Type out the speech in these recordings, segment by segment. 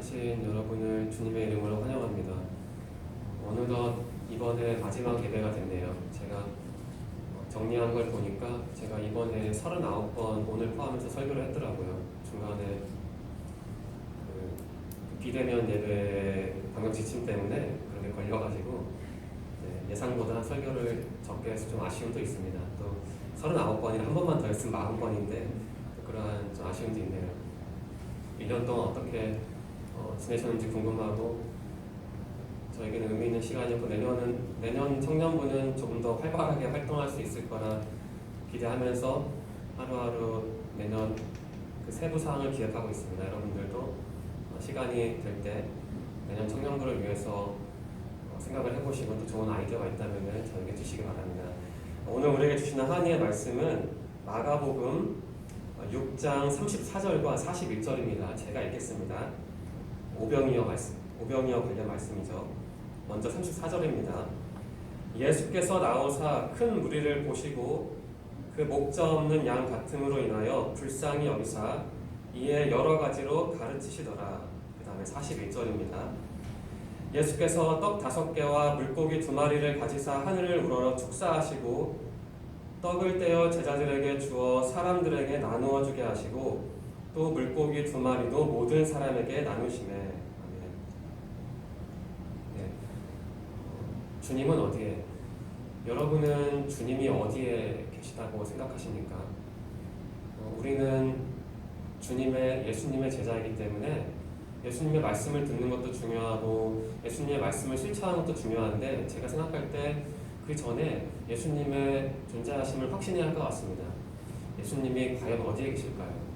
참석하신 여러분을 주님의 이름으로 환영합니다. 어느덧 이번에 마지막 예배가 됐네요. 제가 정리한 걸 보니까 제가 이번에 39번 오늘 포함해서 설교를 했더라고요. 중간에 비대면 예배 방역 지침 때문에 그렇게 걸려가지고 예상보다 설교를 적게 해서 좀 아쉬움도 있습니다. 또 39번이라 한 번만 더 했으면 40번인데 그러한 좀 아쉬움도 있네요. 1년 동안 어떻게 지내셨는지 궁금하고 저에게는 의미 있는 시간이었고 내년 청년부는 조금 더 활발하게 활동할 수 있을 거라 기대하면서 하루하루 내년 그 세부 사항을 기획하고 있습니다. 여러분들도 시간이 될 때 내년 청년부를 위해서 생각을 해보시고 또 좋은 아이디어가 있다면 저에게 주시기 바랍니다. 오늘 우리에게 주시는 하나님의 말씀은 마가복음 6장 34절과 41절입니다. 제가 읽겠습니다. 오병이어 관련 말씀이죠. 먼저 34절입니다. 예수께서 나오사 큰 무리를 보시고 그 목자 없는 양 같음으로 인하여 불쌍히 여기사 이에 여러 가지로 가르치시더라. 그 다음에 41절입니다. 예수께서 떡 5개와 물고기 2마리를 가지사 하늘을 우러러 축사하시고 떡을 떼어 제자들에게 주어 사람들에게 나누어 주게 하시고 또 물고기 2마리도 모든 사람에게 나누시매. 네. 주님은 어디에? 여러분은 주님이 어디에 계시다고 생각하십니까? 우리는 예수님의 제자이기 때문에 예수님의 말씀을 듣는 것도 중요하고 예수님의 말씀을 실천하는 것도 중요한데 제가 생각할 때 그 전에 예수님의 존재하심을 확신해야 할 것 같습니다. 예수님이 과연 어디에 계실까요?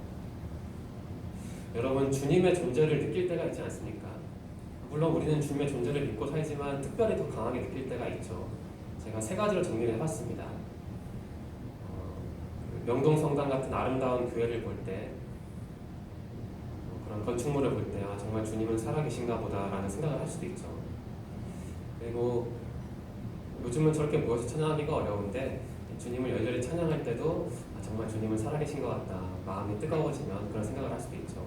여러분, 주님의 존재를 느낄 때가 있지 않습니까? 물론 우리는 주님의 존재를 믿고 살지만 특별히 더 강하게 느낄 때가 있죠. 제가 3가지로 정리를 해봤습니다. 명동성당 같은 아름다운 교회를 볼 때, 그런 건축물을 볼 때 정말 주님은 살아계신가 보다라는 생각을 할 수도 있죠. 그리고 요즘은 저렇게 모여서 찬양하기가 어려운데 주님을 열렬히 찬양할 때도 정말 주님은 살아계신 것 같다. 마음이 뜨거워지면 그런 생각을 할 수도 있죠.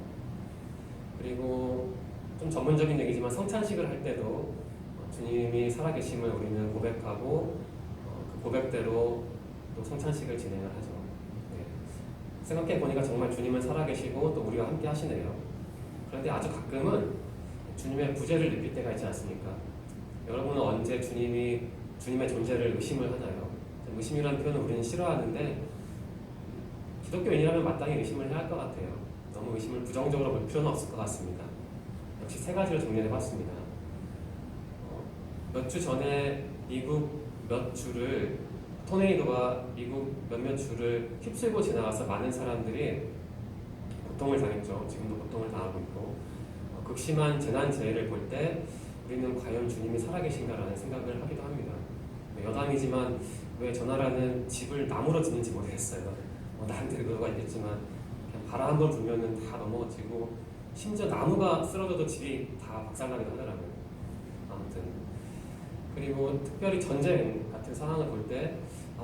그리고 좀 전문적인 얘기지만 성찬식을 할 때도 주님이 살아계심을 우리는 고백하고 그 고백대로 또 성찬식을 진행을 하죠. 네. 생각해보니까 정말 주님은 살아계시고 또 우리와 함께 하시네요. 그런데 아주 가끔은 주님의 부재를 느낄 때가 있지 않습니까? 여러분은 언제 주님의 존재를 의심을 하나요? 의심이라는 표현을 우리는 싫어하는데 기독교인이라면 마땅히 의심을 해야 할 것 같아요. 너무 의심을 부정적으로 볼 필요는 없을 것 같습니다. 역시 3가지로 정리해봤습니다. 몇 주 전에 미국 몇 주를 토네이도가 미국 몇몇 주를 휩쓸고 지나가서 많은 사람들이 고통을 당했죠. 지금도 고통을 당하고 있고 극심한 재난재해를 볼 때 우리는 과연 주님이 살아계신가라는 생각을 하기도 합니다. 여담이지만 왜 저 나라는 집을 나무로 짓는지 모르겠어요. 나한테 그거가 있겠지만 그냥 바람 한번 불면은 다 넘어지고 심지어 나무가 쓰러져도 집이 다 박살나기도 하더라고요. 아무튼 그리고 특별히 전쟁 같은 상황을 볼 때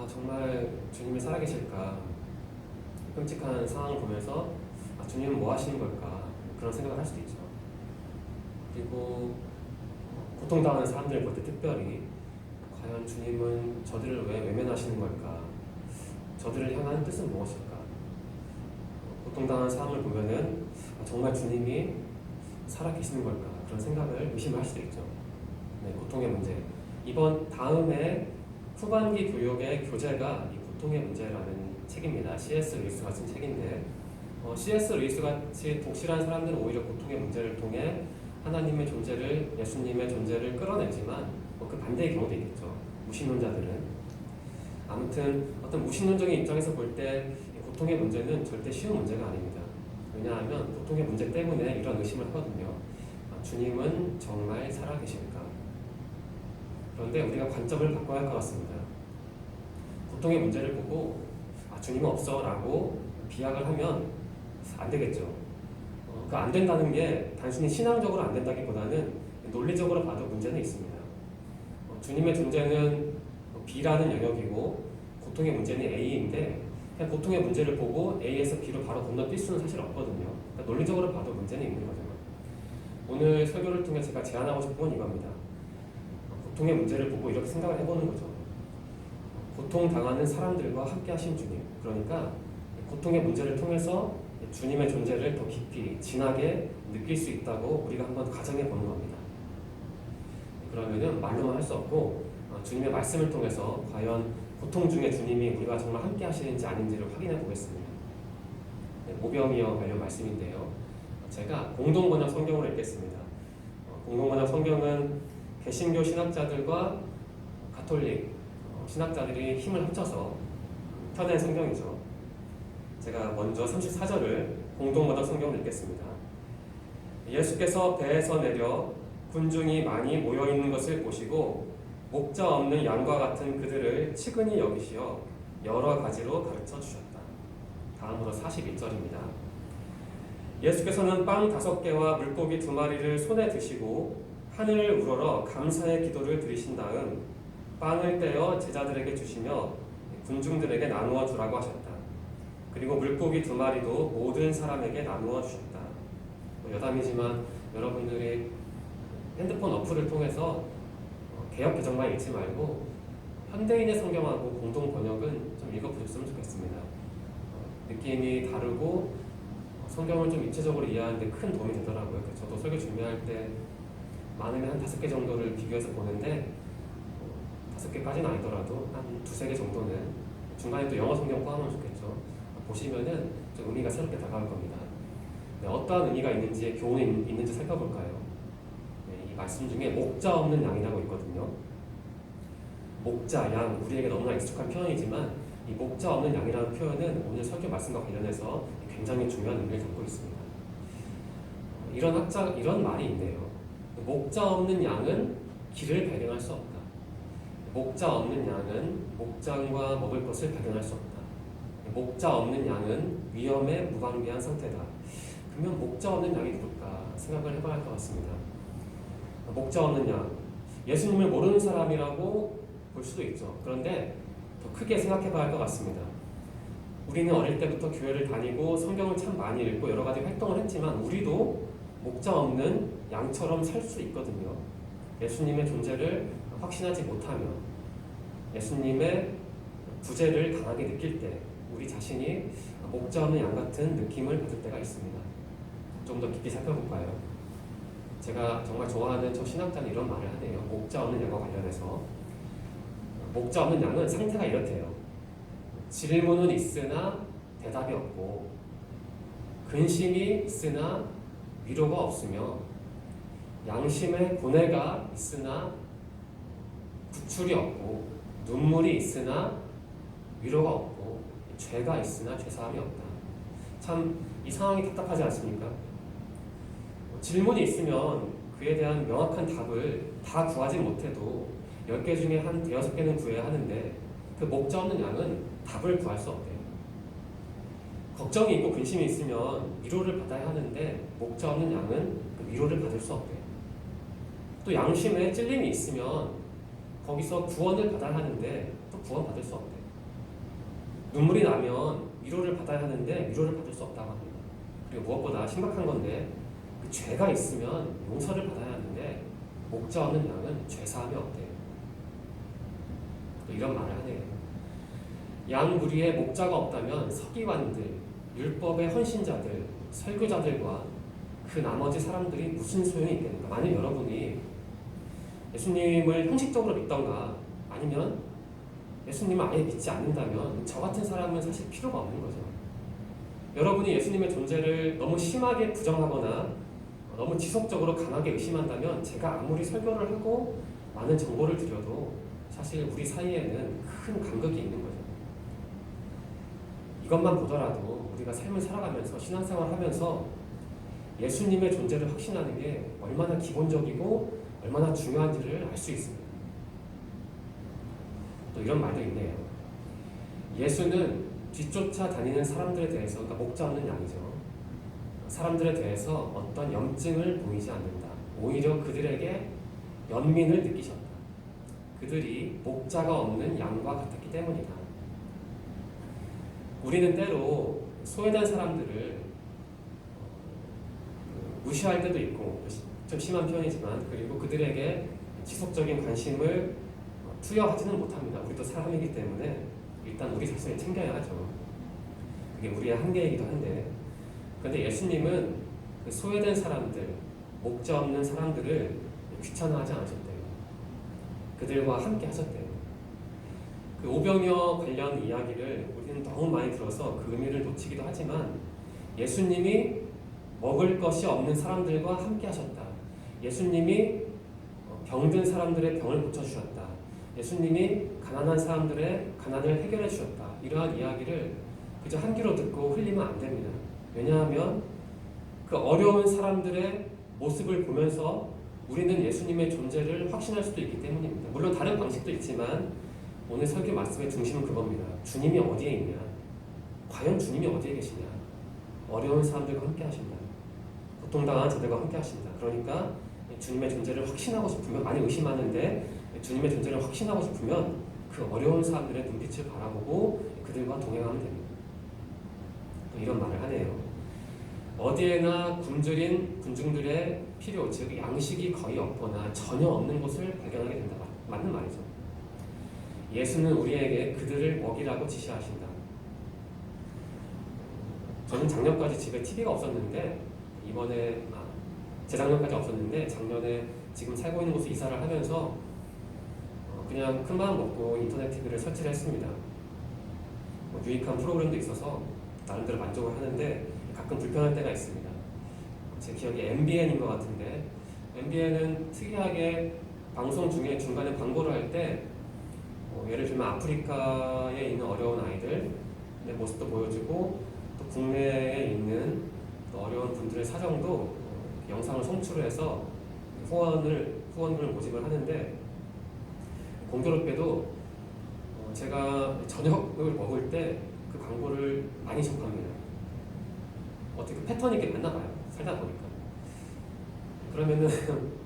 정말 주님이 살아계실까 끔찍한 상황을 보면서 주님은 뭐 하시는 걸까 그런 생각을 할 수도 있죠. 그리고 고통당하는 사람들을 볼 때 특별히 과연 주님은 저들을 왜 외면하시는 걸까? 저들을 향한 뜻은 무엇일까? 고통당하는 사람을 보면은 정말 주님이 살아계시는 걸까? 그런 생각을 의심할 수도 있죠. 네, 고통의 문제. 다음에 후반기 교육의 교재가 이 고통의 문제라는 책입니다. C.S. 루이스가 쓴 책인데 C.S. 루이스 같이 독실한 사람들은 오히려 고통의 문제를 통해 하나님의 존재를, 예수님의 존재를 끌어내지만 그 반대의 경우도 있겠죠. 무신론자들은. 아무튼 어떤 무신론적인 입장에서 볼 때 고통의 문제는 절대 쉬운 문제가 아닙니다. 왜냐하면 고통의 문제 때문에 이런 의심을 하거든요. 주님은 정말 살아계실까? 그런데 우리가 관점을 바꿔야 할 것 같습니다. 고통의 문제를 보고 주님은 없어 라고 비약을 하면 안 되겠죠. 그 안 된다는 게 단순히 신앙적으로 안 된다기보다는 논리적으로 봐도 문제는 있습니다. 주님의 존재는 B라는 영역이고 고통의 문제는 A인데 그냥 고통의 문제를 보고 A에서 B로 바로 건너뛸 수는 사실 없거든요. 그러니까 논리적으로 봐도 문제는 있는 거죠. 오늘 설교를 통해 제가 제안하고 싶은 건 이겁니다. 고통의 문제를 보고 이렇게 생각을 해보는 거죠. 고통당하는 사람들과 함께 하신 주님, 그러니까 고통의 문제를 통해서 주님의 존재를 더 깊이 진하게 느낄 수 있다고 우리가 한번 가정해 보는 겁니다. 그러면은 말로만 할 수 없고 주님의 말씀을 통해서 과연 고통 중에 주님이 우리가 정말 함께 하시는지 아닌지를 확인해 보겠습니다. 모병이어 관련 말씀인데요. 제가 공동번역 성경으로 읽겠습니다. 공동번역 성경은 개신교 신학자들과 가톨릭 신학자들이 힘을 합쳐서 펴낸 성경이죠. 제가 먼저 34절을 공동번역 성경으로 읽겠습니다. 예수께서 배에서 내려 군중이 많이 모여있는 것을 보시고 목자 없는 양과 같은 그들을 치근히 여기시어 여러 가지로 가르쳐 주셨다. 다음으로 41절입니다. 예수께서는 빵 5개와 물고기 2마리를 손에 드시고 하늘을 우러러 감사의 기도를 드리신 다음 빵을 떼어 제자들에게 주시며 군중들에게 나누어 주라고 하셨다. 그리고 물고기 2마리도 모든 사람에게 나누어 주셨다. 여담이지만 여러분들이 핸드폰 어플을 통해서 개역 개정만 읽지 말고 현대인의 성경하고 공동 번역은 좀 읽어보셨으면 좋겠습니다. 느낌이 다르고 성경을 좀 입체적으로 이해하는데 큰 도움이 되더라고요. 저도 설교 준비할 때 많으면 한 5개 정도를 비교해서 보는데 5개까지는 아니더라도 한 2-3개 정도는 중간에 또 영어 성경 포함하면 좋겠죠. 보시면은 좀 의미가 새롭게 다가올 겁니다. 네, 어떠한 의미가 있는지 교훈이 있는지 살펴볼까요? 네, 이 말씀 중에 목자 없는 양이라고 있거든요. 목자, 양, 우리에게 너무나 익숙한 표현이지만 이 목자 없는 양이라는 표현은 오늘 설교 말씀과 관련해서 굉장히 중요한 의미를 담고 있습니다. 이런 말이 있네요. 목자 없는 양은 길을 발견할 수 없다. 목자 없는 양은 목장과 먹을 것을 발견할 수 없다. 목자 없는 양은 위험에 무방비한 상태다. 그러면 목자 없는 양이 누굴까 생각을 해봐야 할 것 같습니다. 목자 없는 양, 예수님을 모르는 사람이라고 볼 수도 있죠. 그런데 더 크게 생각해봐야 할 것 같습니다. 우리는 어릴 때부터 교회를 다니고 성경을 참 많이 읽고 여러 가지 활동을 했지만 우리도 목자 없는 양처럼 살 수 있거든요. 예수님의 존재를 확신하지 못하며 예수님의 부재를 강하게 느낄 때 우리 자신이 목자 없는 양 같은 느낌을 받을 때가 있습니다. 좀 더 깊이 살펴볼까요? 제가 정말 좋아하는 저 신학자는 이런 말을 하네요. 목자 없는 양과 관련해서 목자 없는 양은 상태가 이렇대요. 질문은 있으나 대답이 없고 근심이 있으나 위로가 없으며 양심의 고뇌가 있으나 구출이 없고 눈물이 있으나 위로가 없고 죄가 있으나 죄사함이 없다. 참 이 상황이 답답하지 않습니까? 질문이 있으면 그에 대한 명확한 답을 다 구하지 못해도 10개 중에 한 5개는 구해야 하는데 그 목자 없는 양은 답을 구할 수 없대요. 걱정이 있고 근심이 있으면 위로를 받아야 하는데 목자 없는 양은 그 위로를 받을 수 없대요. 또 양심에 찔림이 있으면 거기서 구원을 받아야 하는데 또 구원 받을 수 없대요. 눈물이 나면 위로를 받아야 하는데 위로를 받을 수 없다고 합니다. 그리고 무엇보다 심각한 건데 그 죄가 있으면 용서를 받아야 하는데 목자 없는 양은 죄사함이 없대요. 또 이런 말을 하네요. 양 무리에 목자가 없다면 서기관들, 율법의 헌신자들, 설교자들과 그 나머지 사람들이 무슨 소용이 있겠는가? 만약 여러분이 예수님을 형식적으로 믿던가 아니면 예수님을 아예 믿지 않는다면 저 같은 사람은 사실 필요가 없는 거죠. 여러분이 예수님의 존재를 너무 심하게 부정하거나 너무 지속적으로 강하게 의심한다면 제가 아무리 설교를 하고 많은 정보를 드려도 사실 우리 사이에는 큰 간극이 있는 거죠. 이것만 보더라도 우리가 삶을 살아가면서 신앙생활을 하면서 예수님의 존재를 확신하는 게 얼마나 기본적이고 얼마나 중요한지를 알 수 있습니다. 또 이런 말도 있네요. 예수는 뒤쫓아 다니는 사람들에 대해서, 그러니까 목자 없는 양이죠. 사람들에 대해서 어떤 염증을 보이지 않는다. 오히려 그들에게 연민을 느끼셨다. 그들이 목자가 없는 양과 같았기 때문이다. 우리는 때로 소외된 사람들을 무시할 때도 있고 좀 심한 표현이지만 그리고 그들에게 지속적인 관심을 투여하지는 못합니다. 우리도 사람이기 때문에 일단 우리 자신을 챙겨야 하죠. 그게 우리의 한계이기도 한데 그런데 예수님은 그 소외된 사람들, 목자 없는 사람들을 귀찮아하지 않으셨대요. 그들과 함께 하셨대요. 그 오병이어 관련 이야기를 우리는 너무 많이 들어서 그 의미를 놓치기도 하지만 예수님이 먹을 것이 없는 사람들과 함께 하셨다. 예수님이 병든 사람들의 병을 고쳐주셨다. 예수님이 가난한 사람들의 가난을 해결해 주셨다. 이러한 이야기를 그저 한 귀로 듣고 흘리면 안 됩니다. 왜냐하면 그 어려운 사람들의 모습을 보면서 우리는 예수님의 존재를 확신할 수도 있기 때문입니다. 물론 다른 방식도 있지만 오늘 설교 말씀의 중심은 그겁니다. 주님이 어디에 있냐? 과연 주님이 어디에 계시냐? 어려운 사람들과 함께 하신다. 고통당한 자들과 함께 하신다. 그러니까 주님의 존재를 확신하고 싶으면, 많이 의심하는데 주님의 존재를 확신하고 싶으면 그 어려운 사람들의 눈빛을 바라보고 그들과 동행하면 됩니다. 또 이런 말을 하네요. 어디에나 굶주린 군중들의 필요, 즉 양식이 거의 없거나 전혀 없는 곳을 발견하게 된다. 맞는 말이죠. 예수는 우리에게 그들을 먹이라고 지시하신다. 저는 작년까지 집에 TV가 없었는데 이번에 재작년까지 없었는데 작년에 지금 살고 있는 곳에 이사를 하면서 그냥 큰 마음 먹고 인터넷 TV를 설치를 했습니다. 유익한 프로그램도 있어서 나름대로 만족을 하는데 가끔 불편할 때가 있습니다. 제 기억에 MBN인 것 같은데 MBN은 특이하게 방송 중에 중간에 광고를 할 때 예를 들면 아프리카에 있는 어려운 아이들의 모습도 보여주고 또 국내에 있는 또 어려운 분들의 사정도 영상을 송출을 해서 후원금을 모집을 하는데 공교롭게도 제가 저녁을 먹을 때 그 광고를 많이 접합니다. 어떻게 패턴이 이렇게 맞나 봐요. 살다 보니까. 그러면은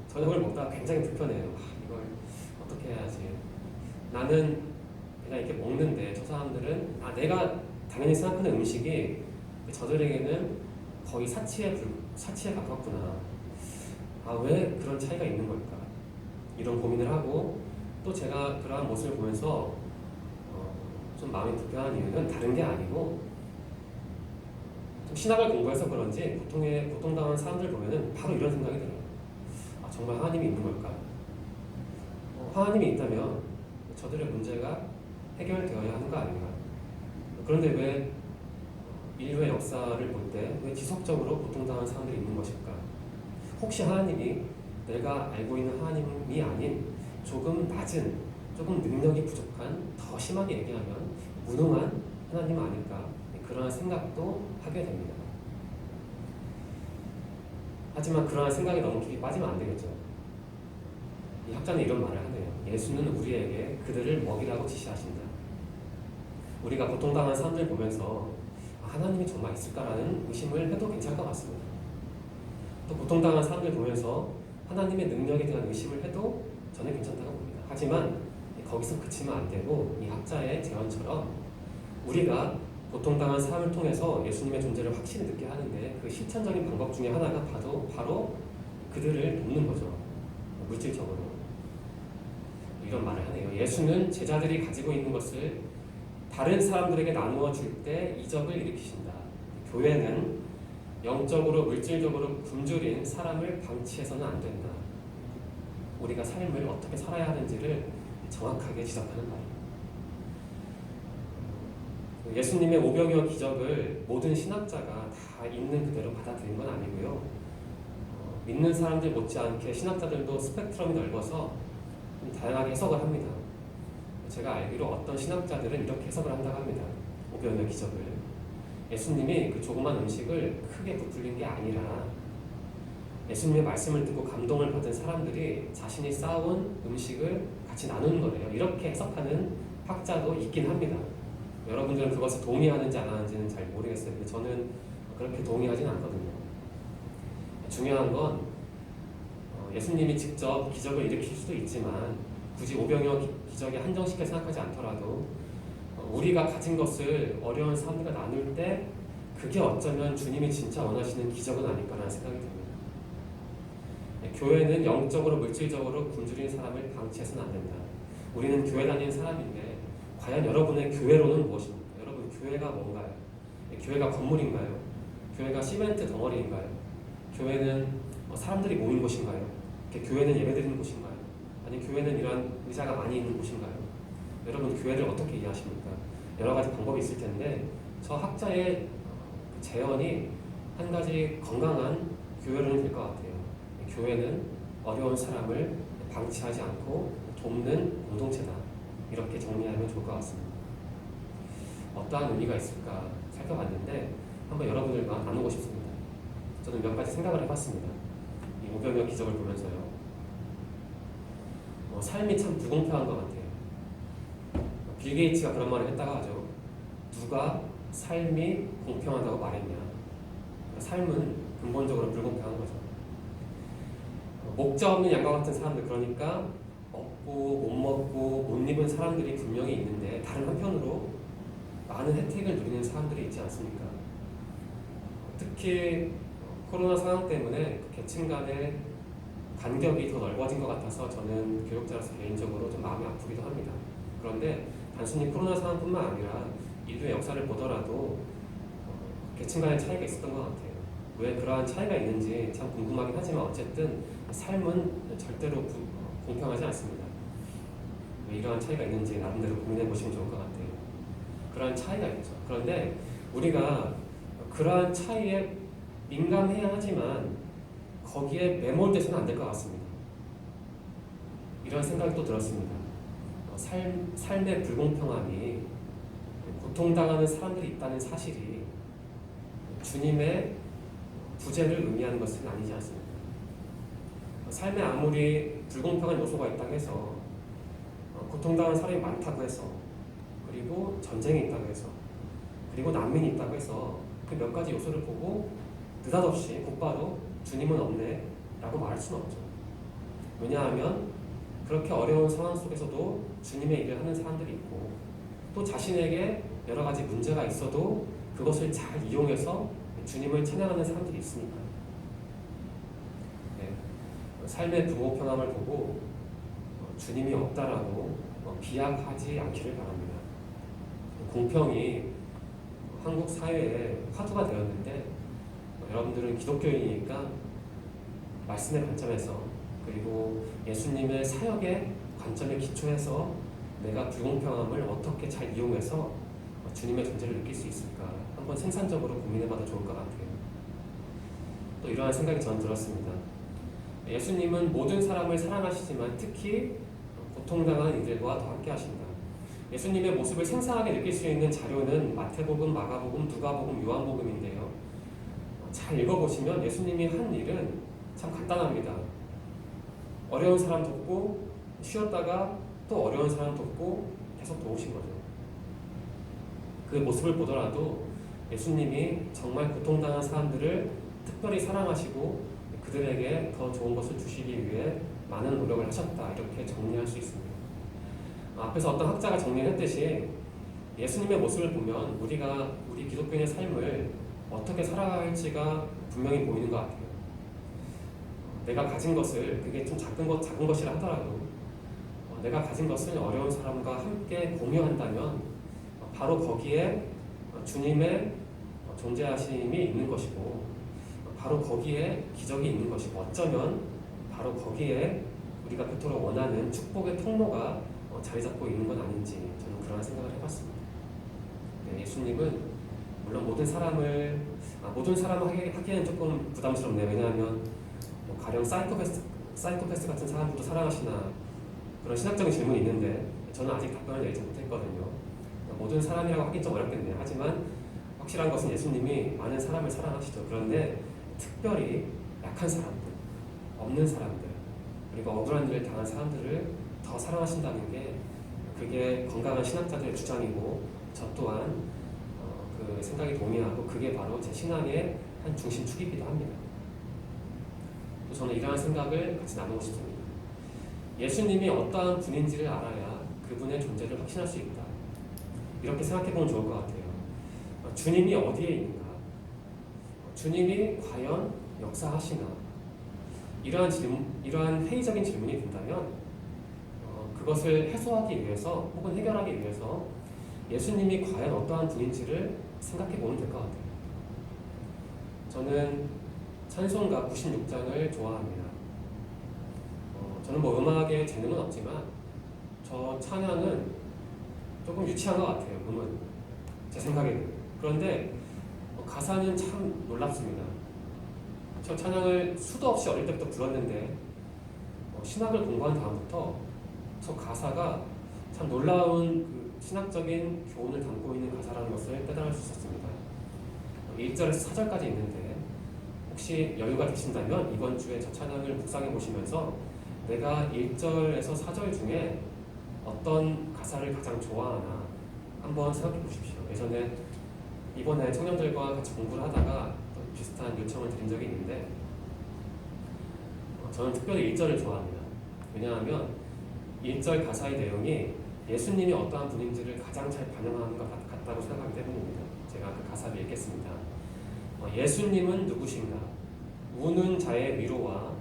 저녁을 먹다가 굉장히 불편해요. 이걸 어떻게 해야지. 나는 그냥 이렇게 먹는데 저 사람들은 내가 당연히 생각하는 음식이 저들에게는 거의 사치에 가깝구나. 왜 그런 차이가 있는 걸까? 이런 고민을 하고 또 제가 그러한 모습을 보면서 좀 마음이 불편한 이유는 다른 게 아니고 좀 신학을 공부해서 그런지 고통당한 사람들 보면은 바로 이런 생각이 들어요. 정말 하나님이 있는 걸까? 하나님이 있다면 저들의 문제가 해결되어야 하는 거 아닌가? 그런데 왜 인류의 역사를 볼 때 왜 지속적으로 고통당한 사람들이 있는 것일까? 혹시 하나님이 내가 알고 있는 하나님이 아닌 조금 낮은, 조금 능력이 부족한, 더 심하게 얘기하면 무능한 하나님 아닐까? 그러한 생각도 하게 됩니다. 하지만 그러한 생각이 너무 깊이 빠지면 안 되겠죠. 이 학자는 이런 말을 하네요. 예수는 우리에게 그들을 먹이라고 지시하신다. 우리가 고통당한 사람들 보면서 하나님이 정말 있을까라는 의심을 해도 괜찮을 것 같습니다. 또 고통당한 사람들 보면서 하나님의 능력에 대한 의심을 해도 저는 괜찮다고 봅니다. 하지만 거기서 그치면 안 되고 이 학자의 제언처럼 우리가 고통당한 삶을 통해서 예수님의 존재를 확실히 느끼게 하는데 그 실천적인 방법 중에 하나가 바로 그들을 돕는 거죠. 물질적으로. 이런 말을 하네요. 예수는 제자들이 가지고 있는 것을 다른 사람들에게 나누어 줄 때 이적을 일으키신다. 교회는 영적으로 물질적으로 굶주린 사람을 방치해서는 안 된다. 우리가 삶을 어떻게 살아야 하는지를 정확하게 지적하는 말입니다. 예수님의 오병이어 기적을 모든 신학자가 다 있는 그대로 받아들인 건 아니고요. 믿는 사람들 못지않게 신학자들도 스펙트럼이 넓어서 좀 다양하게 해석을 합니다. 제가 알기로 어떤 신학자들은 이렇게 해석을 한다고 합니다. 오병이어 기적을. 예수님이 그 조그만 음식을 크게 부풀린 게 아니라 예수님의 말씀을 듣고 감동을 받은 사람들이 자신이 쌓아온 음식을 같이 나누는 거래요. 이렇게 해석하는 학자도 있긴 합니다. 여러분들은 그것을 동의하는지 안 하는지는 잘 모르겠어요. 근데 저는 그렇게 동의하진 않거든요. 중요한 건 예수님이 직접 기적을 일으킬 수도 있지만 굳이 오병이어 기적에 한정시켜 생각하지 않더라도 우리가 가진 것을 어려운 사람들과 나눌 때 그게 어쩌면 주님이 진짜 원하시는 기적은 아닐까라는 생각이 듭니다. 교회는 영적으로 물질적으로 굶주린 사람을 방치해서는 안 된다. 우리는 교회 다니는 사람인데 과연 여러분의 교회로는 무엇입니까? 여러분 교회가 뭔가요? 교회가 건물인가요? 교회가 시멘트 덩어리인가요? 교회는 사람들이 모인 곳인가요? 교회는 예배드리는 곳인가요? 아니 교회는 이런 의자가 많이 있는 곳인가요? 여러분 교회를 어떻게 이해하십니까? 여러 가지 방법이 있을 텐데 저 학자의 재현이 한 가지 건강한 교회론이 될 것 같아요. 교회는 어려운 사람을 방치하지 않고 돕는 공동체다. 이렇게 정리하면 좋을 것 같습니다. 어떠한 의미가 있을까 살펴봤는데 한번 여러분들과 나누고 싶습니다. 저는 몇 가지 생각을 해봤습니다. 이 500여 기적을 보면서요. 삶이 참 불공평한 것 같아요. 빌 게이츠가 그런 말을 했다고 하죠. 누가 삶이 공평하다고 말했냐. 삶은 근본적으로 불공평한 거죠. 목자 없는 양과 같은 사람들, 그러니까 없고 못 먹고 못 입은 사람들이 분명히 있는데 다른 한편으로 많은 혜택을 누리는 사람들이 있지 않습니까? 특히 코로나 상황 때문에 계층 간의 간격이 더 넓어진 것 같아서 저는 교육자로서 개인적으로 좀 마음이 아프기도 합니다. 그런데 단순히 코로나 상황뿐만 아니라 인류의 역사를 보더라도 계층 간의 차이가 있었던 것 같아요. 왜 그러한 차이가 있는지 참 궁금하긴 하지만 어쨌든 삶은 절대로 공평하지 않습니다. 왜 이러한 차이가 있는지 나름대로 고민해 보시면 좋을 것 같아요. 그러한 차이가 있죠. 그런데 우리가 그러한 차이에 민감해야 하지만 거기에 매몰돼서는 안 될 것 같습니다. 이런 생각이 또 들었습니다. 삶의 불공평함이 고통당하는 사람들이 있다는 사실이 주님의 부재를 의미하는 것은 아니지 않습니까? 삶에 아무리 불공평한 요소가 있다고 해서 고통당하는 사람이 많다고 해서 그리고 전쟁이 있다고 해서 그리고 난민이 있다고 해서 그 몇 가지 요소를 보고 느닷없이 곧바로 주님은 없네 라고 말할 수는 없죠. 왜냐하면 그렇게 어려운 상황 속에서도 주님의 일을 하는 사람들이 있고 또 자신에게 여러 가지 문제가 있어도 그것을 잘 이용해서 주님을 찬양하는 사람들이 있으니까. 네. 삶의 불공평함을 보고 주님이 없다라고 비약하지 않기를 바랍니다. 공평이 한국 사회에 화두가 되었는데 여러분들은 기독교인이니까 말씀의 관점에서 그리고 예수님의 사역의 관점에 기초해서 내가 불공평함을 어떻게 잘 이용해서 주님의 존재를 느낄 수 있을까 한번 생산적으로 고민해봐도 좋을 것 같아요. 또 이러한 생각이 저는 들었습니다. 예수님은 모든 사람을 사랑하시지만 특히 고통당한 이들과 더 함께 하신다. 예수님의 모습을 생생하게 느낄 수 있는 자료는 마태복음, 마가복음, 누가복음, 요한복음인데요. 잘 읽어보시면 예수님이 한 일은 참 간단합니다. 어려운 사람 돕고 쉬었다가 또 어려운 사람 돕고 계속 도우신 거죠. 그 모습을 보더라도 예수님이 정말 고통당한 사람들을 특별히 사랑하시고 그들에게 더 좋은 것을 주시기 위해 많은 노력을 하셨다 이렇게 정리할 수 있습니다. 앞에서 어떤 학자가 정리했듯이 예수님의 모습을 보면 우리 기독교인의 삶을 어떻게 살아갈지가 분명히 보이는 것 같아요. 내가 가진 것을 그게 좀 작은 것이라 하더라도 내가 가진 것을 어려운 사람과 함께 공유한다면 바로 거기에 주님의 존재하심이 있는 것이고 바로 거기에 기적이 있는 것이고 어쩌면 바로 거기에 우리가 그토록 원하는 축복의 통로가 자리 잡고 있는 건 아닌지 저는 그런 생각을 해봤습니다. 네, 예수님은 물론 모든 사람을 하기에는 조금 부담스럽네요. 왜냐하면 가령 사이코패스 같은 사람들도 사랑하시나 그런 신학적인 질문이 있는데 저는 아직 답변을 내지 못했거든요. 모든 사람이라고 하긴 좀 어렵겠네요. 하지만 확실한 것은 예수님이 많은 사람을 사랑하시죠. 그런데 특별히 약한 사람들, 없는 사람들, 그리고 억울한 일을 당한 사람들을 더 사랑하신다는 게 그게 건강한 신학자들의 주장이고 저 또한 그 생각이 동의하고 그게 바로 제 신앙의 한 중심축이기도 합니다. 또 저는 이러한 생각을 같이 나누고 싶습니다. 예수님이 어떠한 분인지를 알아야 그분의 존재를 확신할 수 있다. 이렇게 생각해보면 좋을 것 같아요. 주님이 어디에 있는가? 주님이 과연 역사하시나? 이러한 회의적인 질문이 든다면 그것을 해소하기 위해서 혹은 해결하기 위해서 예수님이 과연 어떠한 분인지를 생각해 보면 될 것 같아요. 저는 찬송가 96장을 좋아합니다. 저는 뭐 음악에 재능은 없지만 저 찬양은 조금 유치한 것 같아요. 음은 제 생각에는. 그런데 가사는 참 놀랍습니다. 저 찬양을 수도 없이 어릴 때부터 불렀는데 신학을 공부한 다음부터 저 가사가 참 놀라운 그 신학적인 교훈을 담고 있는 가사라는 것을 깨달을 수 있었습니다. 1절에서 4절까지 있는데 혹시 여유가 되신다면 이번 주에 저 찬양을 묵상해 보시면서 내가 1절에서 4절 중에 어떤 가사를 가장 좋아하나 한번 생각해 보십시오. 예전에 이번에 청년들과 같이 공부를 하다가 비슷한 요청을 드린 적이 있는데 저는 특별히 1절을 좋아합니다. 왜냐하면 1절 가사의 내용이 예수님이 어떠한 분인지를 가장 잘 반영하는 것 같다고 생각하기 때문입니다. 제가 그 가사를 읽겠습니다. 예수님은 누구신가? 우는 자의 위로와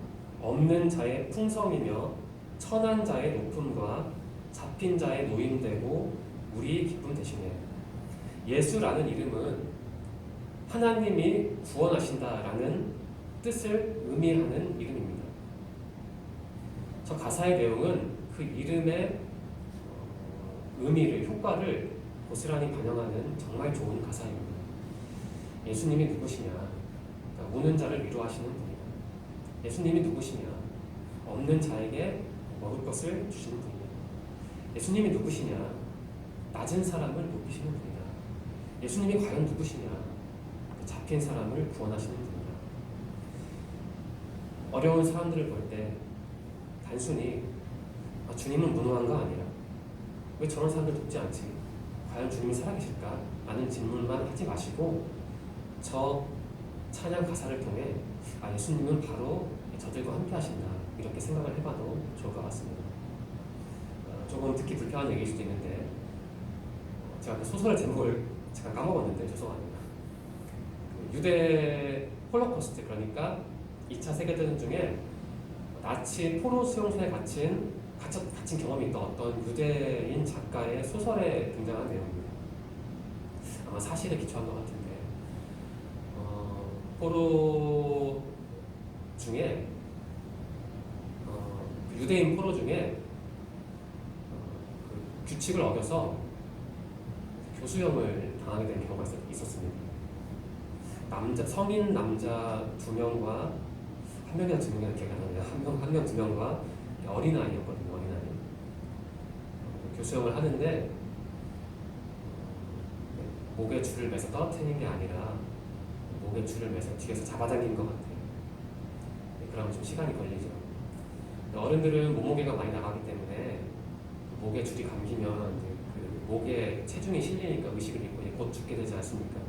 없는 자의 풍성이며 천한 자의 높음과 잡힌 자의 노임되고 우리 기쁨 되시네. 예수라는 이름은 하나님이 구원하신다라는 뜻을 의미하는 이름입니다. 저 가사의 내용은 그 이름의 의미를, 효과를 고스란히 반영하는 정말 좋은 가사입니다. 예수님이 누구시냐? 그러니까 우는 자를 위로하시는 분이다. 예수님이 누구시냐? 없는 자에게 먹을 것을 주시는 분이다. 예수님이 누구시냐? 낮은 사람을 높이시는 분이다. 예수님이 과연 누구시냐? 잡힌 사람을 구원하시는 분이다. 어려운 사람들을 볼 때 단순히 주님은 무능한 거 아니야? 왜 저런 사람들 돕지 않지? 과연 주님이 살아계실까? 라는 질문만 하지 마시고 저 찬양 가사를 통해 예수님은 바로 저들과 함께 하신다, 이렇게 생각을 해봐도 좋을 것 같습니다. 조금 듣기 불편한 얘기일 수도 있는데 제가 그 소설의 제목을 잠깐 까먹었는데 죄송합니다. 그 유대 홀로코스트, 그러니까 2차 세계대전 중에 나치 포로 수용소에 갇힌 경험이 있던 어떤 유대인 작가의 소설에 등장한 내용입니다. 아마 사실에 기초한 것 같은데 포로 중에 유대인 포로 중에 그 규칙을 어겨서 교수형을 당하게 된 경우가 있었습니다. 성인 남자 2명과 한 명이나 2명이나 기억이 안 납니다. 한 명 2명과 어린아이였거든요. 어린아이. 교수형을 하는데 목에 줄을 매서 떨어뜨리는 게 아니라 목에 줄을 매서 뒤에서 잡아당긴 것 같아요. 그러면 좀 시간이 걸리죠. 어른들은 몸무게가 많이 나가기 때문에 목에 줄이 감기면 그 목에 체중이 실리니까 의식을 잃고 곧 죽게 되지 않습니까?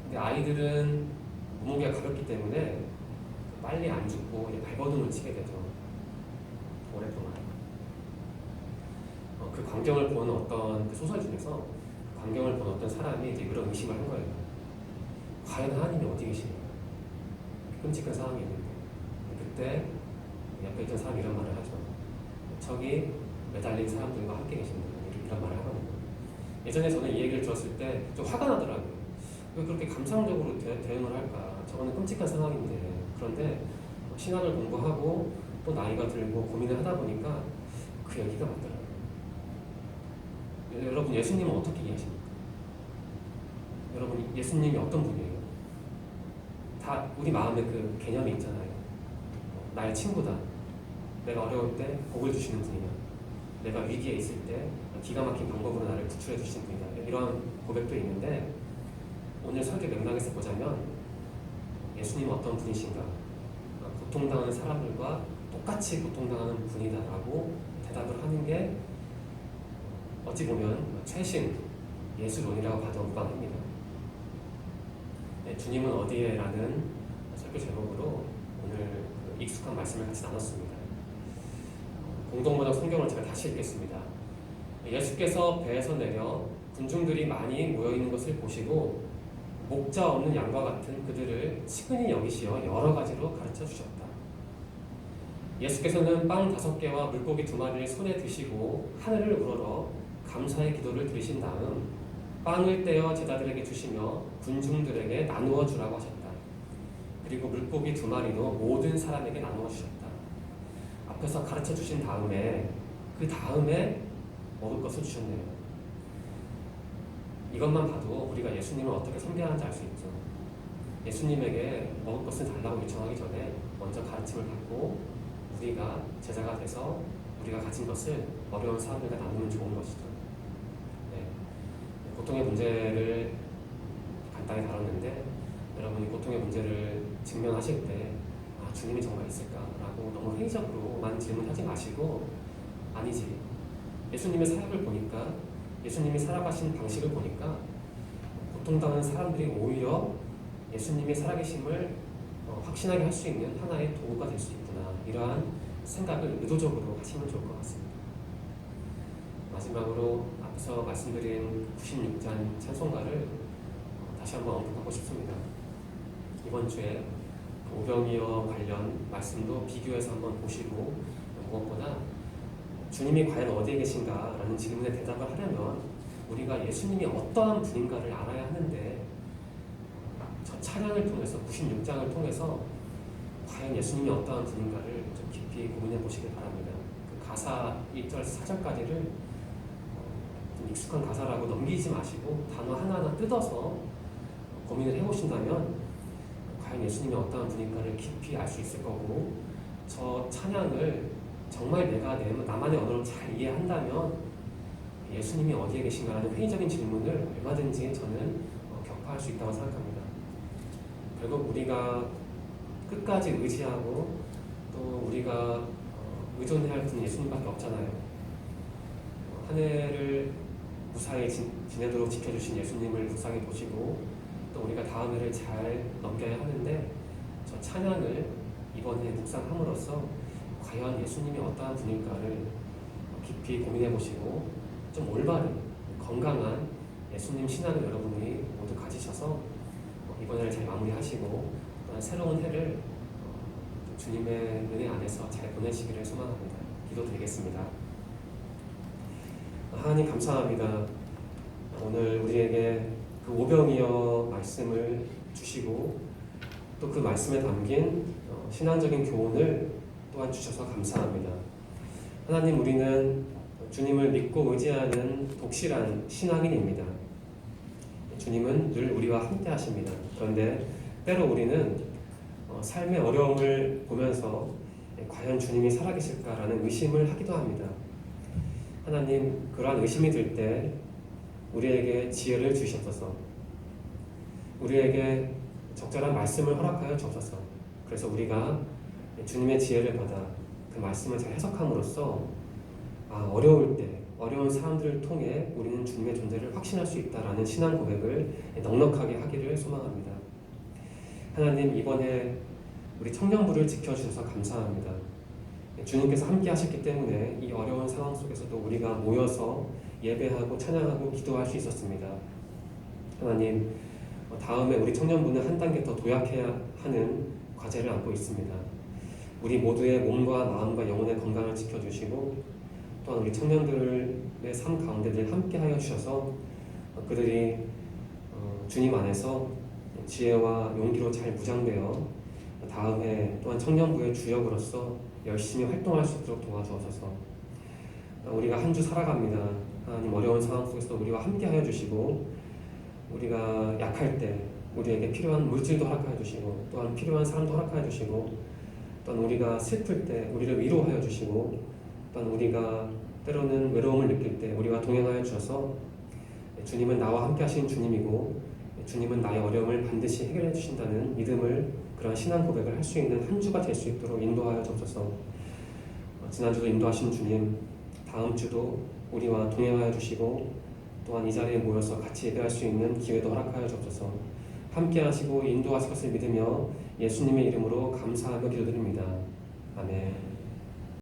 근데 아이들은 몸무게가 가볍기 때문에 빨리 안 죽고 발버둥을 치게 되죠. 오랫동안. 그 광경을 보는 어떤 그 소설 중에서 광경을 보는 어떤 사람이 이제 그런 의심을 한 거예요. 과연 하나님이 어디 계시냐? 끔찍한 상황이 있는데 그때 옆에 있던 사람이 이런 말을 하죠. 저기 매달린 사람들과 함께 계신다, 이런 말을 하거든요. 예전에 저는 이 얘기를 들었을 때 좀 화가 나더라고요. 왜 그렇게 감상적으로 대응을 할까? 저거는 끔찍한 상황인데. 그런데 신학을 공부하고 또 나이가 들고 고민을 하다 보니까 그 얘기가 맞더라고요. 여러분, 예수님은 어떻게 이해하십니까? 여러분, 예수님이 어떤 분이에요? 다 우리 마음에 그 개념이 있잖아요. 나의 친구다. 내가 어려울 때 복을 주시는 분이다. 내가 위기에 있을 때 기가 막힌 방법으로 나를 구출해 주시는 분이다. 이런 고백도 있는데 오늘 설교 맥락에서 보자면 예수님은 어떤 분이신가? 고통당하는 사람들과 똑같이 고통당하는 분이다라고 대답을 하는 게 어찌 보면 최신 예수론이라고 봐도 무방합니다. 네, 주님은 어디에? 라는 설교 제목으로 오늘 익숙한 말씀을 같이 나눴습니다. 공동번역 성경을 제가 다시 읽겠습니다. 예수께서 배에서 내려 군중들이 많이 모여있는 것을 보시고 목자 없는 양과 같은 그들을 치근히 여기시어 여러 가지로 가르쳐 주셨다. 예수께서는 빵 5개와 물고기 2마리를 손에 드시고 하늘을 우러러 감사의 기도를 드리신 다음 빵을 떼어 제자들에게 주시며 군중들에게 나누어 주라고 하셨다. 그리고 물고기 2마리도 모든 사람에게 나누어 주셨다. 앞에서 가르쳐 주신 다음에 그 다음에 먹을 것을 주셨네요. 이것만 봐도 우리가 예수님을 어떻게 섬겨하는지 알 수 있죠. 예수님에게 먹을 것을 달라고 요청하기 전에 먼저 가르침을 받고 우리가 제자가 돼서 우리가 가진 것을 어려운 사람들과 나누면 좋은 것이죠. 네. 고통의 문제를 간단히 다뤘는데 여러분이 고통의 문제를 직면하실 때 주님이 정말 있을까라고 너무 회의적으로만 질문하지 마시고 아니지. 예수님의 사역을 보니까 예수님이 살아가신 방식을 보니까 고통당하는 사람들이 오히려 예수님이 살아계심을 확신하게 할 수 있는 하나의 도구가 될 수 있구나. 이러한 생각을 의도적으로 하시면 좋을 것 같습니다. 마지막으로 앞서 말씀드린 96잔 찬송가를 다시 한번 언급하고 싶습니다. 이번 주에 오병이어 관련 말씀도 비교해서 한번 보시고 무엇보다 주님이 과연 어디에 계신가 라는 질문에 대답을 하려면 우리가 예수님이 어떠한 분인가를 알아야 하는데 저 찬양을 통해서 96장을 통해서 과연 예수님이 어떠한 분인가를 좀 깊이 고민해 보시길 바랍니다. 그 가사 1절 4절까지를 좀 익숙한 가사라고 넘기지 마시고 단어 하나하나 뜯어서 고민을 해보신다면 과연 예수님이 어떠한 분인가를 깊이 알 수 있을 거고 저 찬양을 정말 내가 나만의 언어로 잘 이해한다면 예수님이 어디에 계신가라는 회의적인 질문을 얼마든지 저는 격파할 수 있다고 생각합니다. 결국 우리가 끝까지 의지하고 또 우리가 의존해야 할 분은 예수님밖에 없잖아요. 한 해를 무사히 지내도록 지켜주신 예수님을 묵상해 보시고 또 우리가 다음 해를 잘 넘겨야 하는데 저 찬양을 이번 해 묵상함으로써 과연 예수님이 어떠한 분일까를 깊이 고민해 보시고 좀 올바른 건강한 예수님 신앙을 여러분이 모두 가지셔서 이번 해를 잘 마무리하시고 새로운 해를 주님의 은혜 안에서 잘 보내시기를 소망합니다. 기도드리겠습니다. 하나님 감사합니다. 오늘 우리에게 그 오병이어 말씀을 주시고 또 그 말씀에 담긴 신앙적인 교훈을 또한 주셔서 감사합니다. 하나님, 우리는 주님을 믿고 의지하는 독실한 신앙인입니다. 주님은 늘 우리와 함께 하십니다. 그런데 때로 우리는 삶의 어려움을 보면서 과연 주님이 살아계실까라는 의심을 하기도 합니다. 하나님, 그러한 의심이 들 때 우리에게 지혜를 주시옵소서. 우리에게 적절한 말씀을 허락하여 주옵소서. 그래서 우리가 주님의 지혜를 받아 그 말씀을 잘 해석함으로써 어려울 때 어려운 사람들을 통해 우리는 주님의 존재를 확신할 수 있다라는 신앙 고백을 넉넉하게 하기를 소망합니다. 하나님, 이번에 우리 청년부를 지켜주셔서 감사합니다. 주님께서 함께 하셨기 때문에 이 어려운 상황 속에서도 우리가 모여서 예배하고 찬양하고 기도할 수 있었습니다. 하나님, 다음에 우리 청년부는 한 단계 더 도약해야 하는 과제를 안고 있습니다. 우리 모두의 몸과 마음과 영혼의 건강을 지켜주시고 또한 우리 청년들의 삶 가운데 늘 함께하여 주셔서 그들이 주님 안에서 지혜와 용기로 잘 무장되어 다음에 또한 청년부의 주역으로서 열심히 활동할 수 있도록 도와주옵소서. 우리가 한 주 살아갑니다. 하나님, 어려운 상황 속에서 우리와 함께하여 주시고 우리가 약할 때 우리에게 필요한 물질도 허락하여 주시고 또한 필요한 사람도 허락하여 주시고 또한 우리가 슬플 때 우리를 위로하여 주시고 또한 우리가 때로는 외로움을 느낄 때 우리와 동행하여 주셔서 주님은 나와 함께 하시는 주님이고 주님은 나의 어려움을 반드시 해결해 주신다는 믿음을 그런 신앙 고백을 할 수 있는 한 주가 될 수 있도록 인도하여 주옵소서. 지난주도 인도하신 주님, 다음 주도 우리와 동행하여 주시고 또한 이 자리에 모여서 같이 예배할 수 있는 기회도 허락하여 주옵소서. 함께 하시고 인도하실 것을 믿으며 예수님의 이름으로 감사하며 기도드립니다. 아멘.